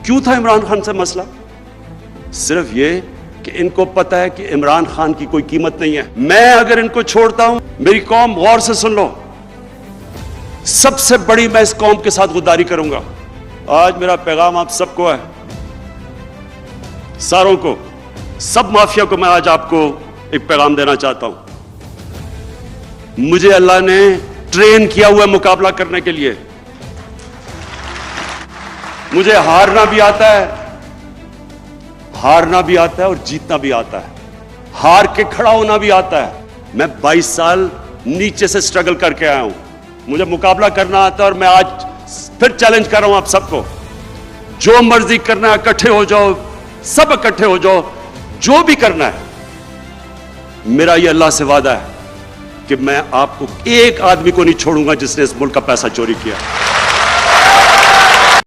क्यों था इमरान खान से मसला? सिर्फ ये कि इनको पता है कि इमरान खान की कोई कीमत नहीं है। मैं अगर इनको छोड़ता हूं, मेरी कौम, गौर से सुन लो, सबसे बड़ी मैं इस कौम के साथ गद्दारी करूंगा। आज मेरा पैगाम आप सबको है, सारों को, सब माफिया को मैं आज आपको एक पैगाम देना चाहता हूं। मुझे अल्लाह ने ट्रेन किया हुआ मुकाबला करने के लिए। मुझे हारना भी आता है और जीतना भी आता है। हार के खड़ा होना भी आता है। मैं 22 साल नीचे से स्ट्रगल करके आया हूं। मुझे मुकाबला करना आता है और मैं आज फिर चैलेंज कर रहा हूं आप सबको। जो मर्जी करना है, इकट्ठे हो जाओ, सब इकट्ठे हो जाओ, जो भी करना है। मेरा ये अल्लाह से वादा है कि मैं आपको एक आदमी को नहीं छोड़ूंगा जिसने इस मुल्क का पैसा चोरी किया।